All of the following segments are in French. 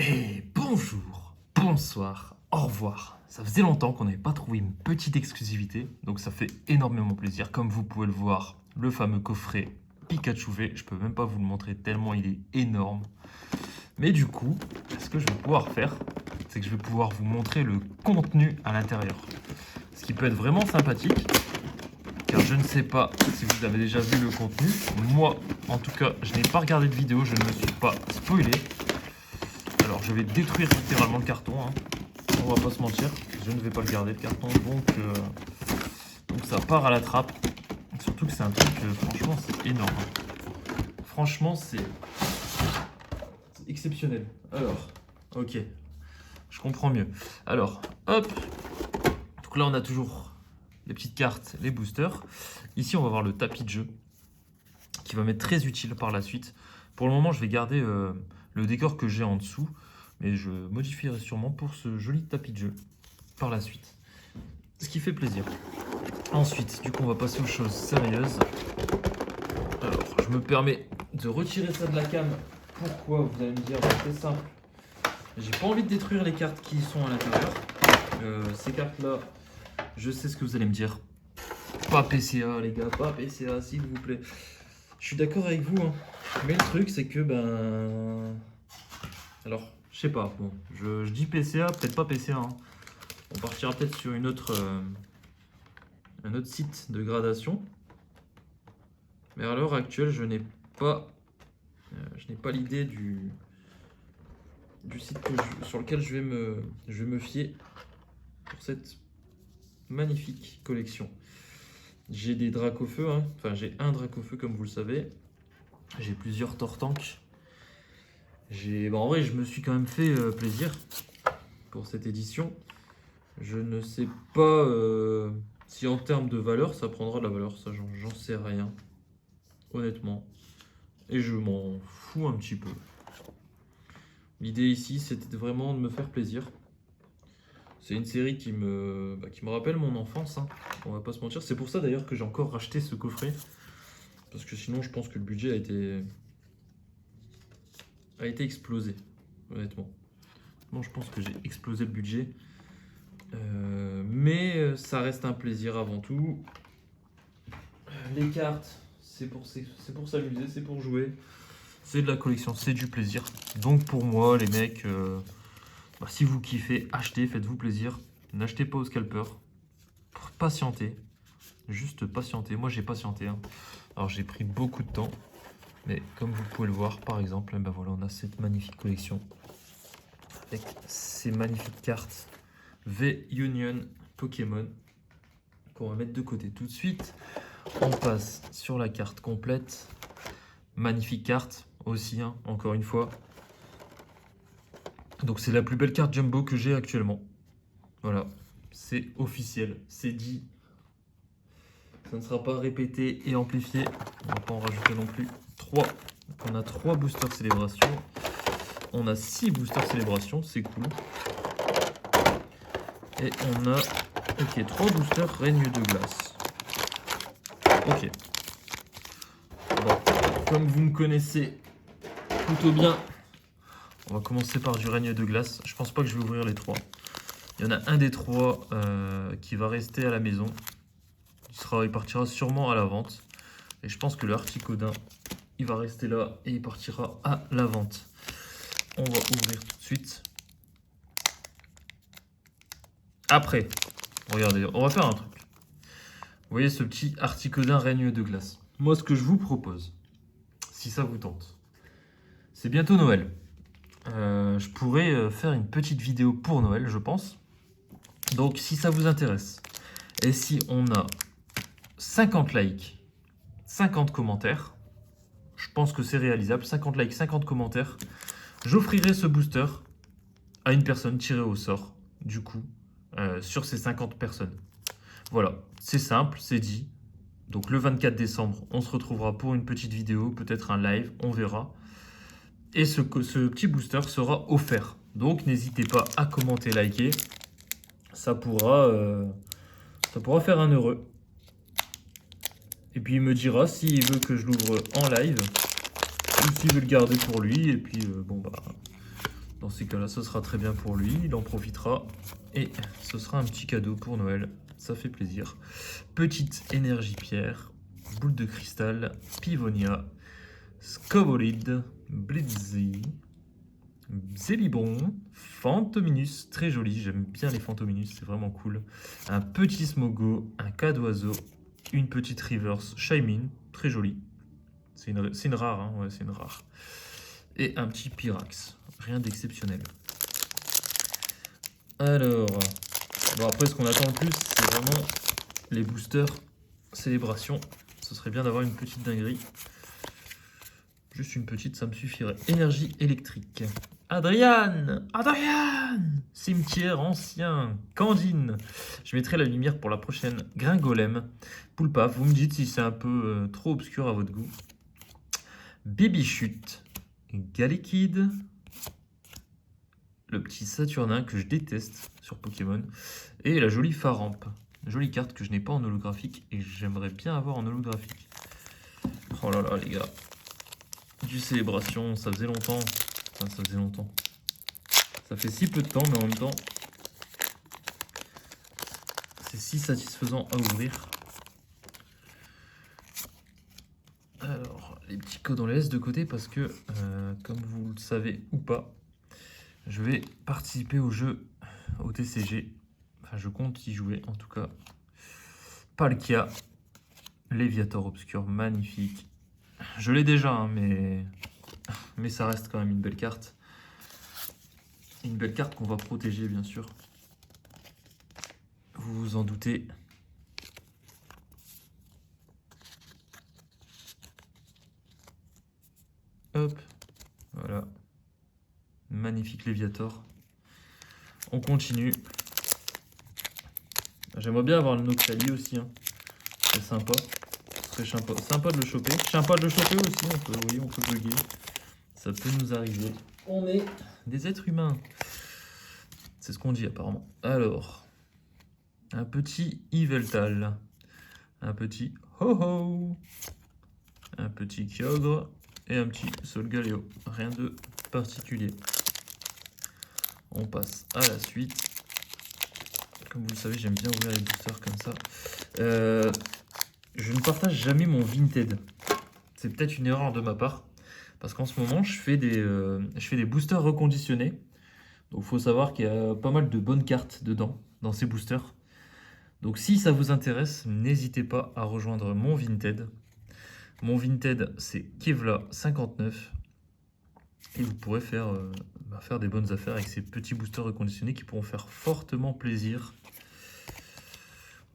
Et bonjour, bonsoir, au revoir. Ça faisait longtemps qu'on n'avait pas trouvé une petite exclusivité, donc ça fait énormément plaisir. Comme vous pouvez le voir, le fameux coffret Pikachu V, je peux même pas vous le montrer tellement il est énorme. Mais du coup, ce que je vais pouvoir faire, c'est que je vais pouvoir vous montrer le contenu à l'intérieur. Ce qui peut être vraiment sympathique, car je ne sais pas si vous avez déjà vu le contenu. Moi, en tout cas, je n'ai pas regardé de vidéo, je ne me suis pas spoilé. Alors je vais détruire littéralement le carton, hein. On va pas se mentir, je ne vais pas le garder le carton, donc ça part à la trappe. Surtout que c'est un truc, franchement c'est énorme. Franchement c'est exceptionnel. Alors, ok, je comprends mieux. Alors, hop, donc là on a toujours les petites cartes, les boosters. Ici on va voir le tapis de jeu, qui va m'être très utile par la suite. Pour le moment je vais garder le décor que j'ai en dessous, mais je modifierai sûrement pour ce joli tapis de jeu par la suite. Ce qui fait plaisir. Ensuite, du coup, on va passer aux choses sérieuses. Alors, je me permets de retirer ça de la cam. Pourquoi? Vous allez me dire, c'est simple. J'ai pas envie de détruire les cartes qui sont à l'intérieur. Ces cartes-là, je sais ce que vous allez me dire. Pas PCA, les gars, pas PCA, s'il vous plaît. Je suis d'accord avec vous, hein. Mais le truc, c'est que, alors, je sais pas, bon, je dis PCA, peut-être pas PCA, hein. On partira peut-être sur un autre site de gradation. Mais à l'heure actuelle, je n'ai pas l'idée du site sur lequel je vais me fier pour cette magnifique collection. J'ai des Dracofeu, hein. Enfin j'ai un Dracofeu comme vous le savez. J'ai plusieurs Tortank. En vrai, je me suis quand même fait plaisir pour cette édition. Je ne sais pas si en termes de valeur, ça prendra de la valeur. Ça, j'en sais rien. Honnêtement. Et je m'en fous un petit peu. L'idée ici, c'était vraiment de me faire plaisir. C'est une série qui me rappelle mon enfance, hein. On va pas se mentir. C'est pour ça d'ailleurs que j'ai encore racheté ce coffret. Parce que sinon, je pense que le budget a été explosé, honnêtement. Bon, je pense que j'ai explosé le budget. Mais ça reste un plaisir avant tout. Les cartes, c'est pour s'amuser, c'est pour jouer. C'est de la collection, c'est du plaisir. Donc pour moi, les mecs, si vous kiffez, achetez, faites-vous plaisir. N'achetez pas au scalper. Patientez. Juste patienter. Moi, j'ai patienté, hein. Alors, j'ai pris beaucoup de temps. Mais comme vous pouvez le voir, par exemple, voilà, on a cette magnifique collection. Avec ces magnifiques cartes V-Union Pokémon. Qu'on va mettre de côté tout de suite. On passe sur la carte complète. Magnifique carte aussi, hein, encore une fois. Donc c'est la plus belle carte Jumbo que j'ai actuellement. Voilà, c'est officiel, c'est dit. Ça ne sera pas répété et amplifié. On va pas en rajouter non plus 3. Donc on a 3 boosters célébration. On a 6 boosters célébration, c'est cool. Et on a 3 boosters règne de glace. Ok. Bon, comme vous me connaissez plutôt bien, on va commencer par du règne de glace. Je pense pas que je vais ouvrir les 3. Il y en a un des 3 qui va rester à la maison. Il partira sûrement à la vente. Et je pense que le Articodin, il va rester là et il partira à la vente. On va ouvrir tout de suite. Après, regardez, on va faire un truc. Vous voyez ce petit Articodin règne de glace. Moi, ce que je vous propose, si ça vous tente, c'est bientôt Noël. Je pourrais faire une petite vidéo pour Noël, je pense. Donc, si ça vous intéresse, et si on a 50 likes, 50 commentaires, je pense que c'est réalisable, 50 likes, 50 commentaires, j'offrirai ce booster à une personne tirée au sort, du coup, sur ces 50 personnes. Voilà, c'est simple, c'est dit. Donc le 24 décembre, on se retrouvera pour une petite vidéo, peut-être un live, on verra. Et ce petit booster sera offert. Donc n'hésitez pas à commenter, liker. Ça pourra faire un heureux. Et puis il me dira s'il veut que je l'ouvre en live ou s'il veut le garder pour lui. Et puis Dans ces cas-là, ce sera très bien pour lui, il en profitera. Et ce sera un petit cadeau pour Noël, ça fait plaisir. Petite énergie pierre, boule de cristal, Pivonia, Scobolide, Blitzy, Zélibron, Fantominus, très joli, j'aime bien les Fantominus, c'est vraiment cool. Un petit Smogo, un cas d'oiseau, une petite Reverse, Shaymin, très joli. C'est une rare, hein, ouais, c'est une rare. Et un petit Pyrax, rien d'exceptionnel. Alors, bon après ce qu'on attend le plus, c'est vraiment les boosters célébration. Ce serait bien d'avoir une petite dinguerie. Juste une petite, ça me suffirait. Énergie électrique. Adrian, cimetière ancien, Candine. Je mettrai la lumière pour la prochaine. Gringolem, Poulpaf, vous me dites si c'est un peu trop obscur à votre goût. Bibichute, Galekid, le petit Saturnin que je déteste sur Pokémon, et la jolie Faramp. Jolie carte que je n'ai pas en holographique et j'aimerais bien avoir en holographique. Oh là là les gars. Du célébration, ça faisait longtemps. Enfin, ça faisait longtemps. Ça fait si peu de temps, mais en même temps, c'est si satisfaisant à ouvrir. Alors, les petits codes on les laisse de côté parce que, comme vous le savez ou pas, je vais participer au jeu au TCG. Enfin, je compte y jouer en tout cas. Palkia, Léviator obscur, magnifique. Je l'ai déjà, hein, mais ça reste quand même une belle carte. Une belle carte qu'on va protéger, bien sûr. Vous vous en doutez. Hop, voilà. Magnifique Léviator. On continue. J'aimerais bien avoir le Noctali aussi. Hein. C'est sympa. Ce serait sympa de le choper. Sympa de le choper aussi. Oui, on peut bugger. Ça peut nous arriver. On est des êtres humains. C'est ce qu'on dit apparemment. Alors, un petit Yveltal. Un petit Ho-Ho. Un petit Kyogre. Et un petit Solgaleo. Rien de particulier. On passe à la suite. Comme vous le savez, j'aime bien ouvrir les boosters comme ça. Je ne partage jamais mon Vinted. C'est peut-être une erreur de ma part. Parce qu'en ce moment, je fais des boosters reconditionnés. Donc il faut savoir qu'il y a pas mal de bonnes cartes dedans, dans ces boosters. Donc si ça vous intéresse, n'hésitez pas à rejoindre mon Vinted. Mon Vinted, c'est Kevla59. Et vous pourrez faire des bonnes affaires avec ces petits boosters reconditionnés qui pourront faire fortement plaisir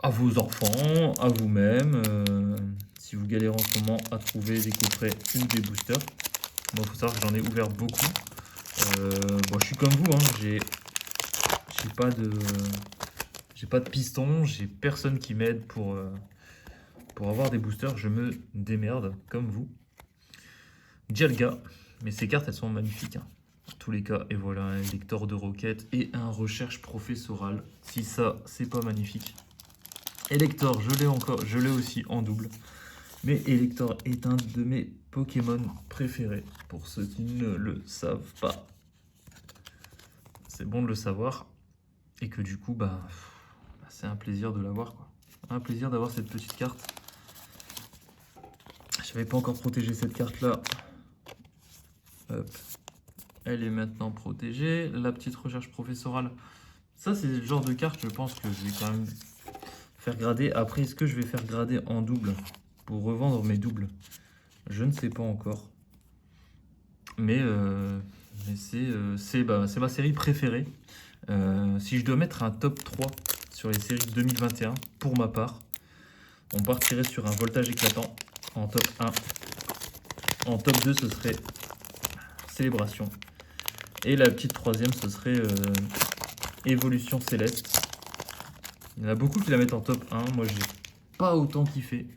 à vos enfants, à vous-même. Si vous galérez en ce moment à trouver des coffrets ou des boosters. Moi, il faut savoir que j'en ai ouvert beaucoup. Bon, je suis comme vous, hein, j'ai pas de piston, j'ai personne qui m'aide pour avoir des boosters. Je me démerde comme vous. Dialga, mais ces cartes elles sont magnifiques. Hein. En tous les cas, et voilà un lecteur de roquettes et un recherche professorale. Si ça, c'est pas magnifique. Elector, je l'ai aussi en double. Mais Elector est un de mes Pokémon préférés, pour ceux qui ne le savent pas. C'est bon de le savoir. Et que du coup, c'est un plaisir de l'avoir. Un plaisir d'avoir cette petite carte. Je n'avais pas encore protégé cette carte-là. Hop. Elle est maintenant protégée. La petite recherche professorale. Ça, c'est le genre de carte, je pense que je vais quand même faire grader. Après, est-ce que je vais faire grader en double pour revendre mes doubles? Je ne sais pas encore. Mais c'est ma série préférée. Si je dois mettre un top 3 sur les séries 2021, pour ma part, on partirait sur un voltage éclatant en top 1. En top 2, ce serait Célébration. Et la petite troisième, ce serait Évolution Céleste. Il y en a beaucoup qui la mettent en top 1. Moi, j'ai pas autant kiffé.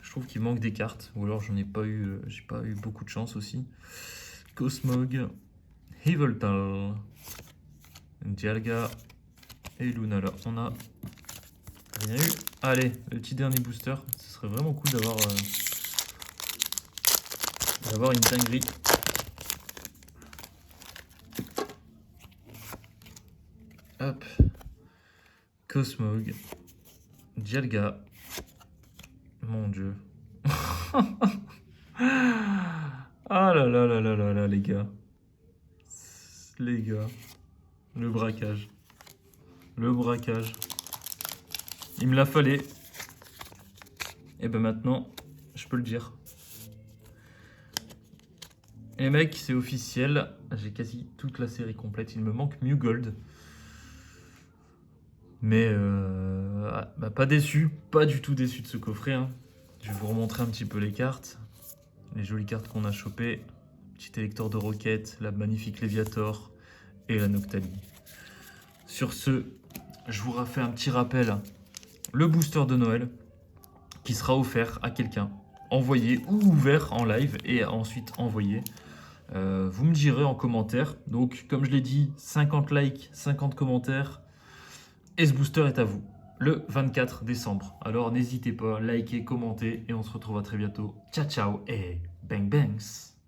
Je trouve qu'il manque des cartes. Ou alors, j'ai pas eu beaucoup de chance aussi. Cosmog, Yveltal, Dialga et Lunala. On a rien eu. Allez, le petit dernier booster. Ce serait vraiment cool d'avoir une dinguerie. Hop. Cosmog. Dialga. Mon dieu. Ah là là là là là là, les gars. Les gars. Le braquage. Le braquage. Il me l'a fallait. Et ben maintenant, je peux le dire. Et les mecs, c'est officiel. J'ai quasi toute la série complète. Il me manque Mew Gold. Mais bah, pas déçu. Pas du tout déçu de ce coffret. Hein. Je vais vous remontrer un petit peu les cartes. Les jolies cartes qu'on a chopées. Petit électeur de roquette, la magnifique Léviator et la Noctali. Sur ce, je vous refais un petit rappel. Le booster de Noël qui sera offert à quelqu'un. Envoyé ou ouvert en live et ensuite envoyé. Vous me direz en commentaire. Donc, comme je l'ai dit, 50 likes, 50 commentaires. Et ce booster est à vous, le 24 décembre. Alors, n'hésitez pas, likez, commentez et on se retrouvera très bientôt. Ciao, ciao et bang bangs.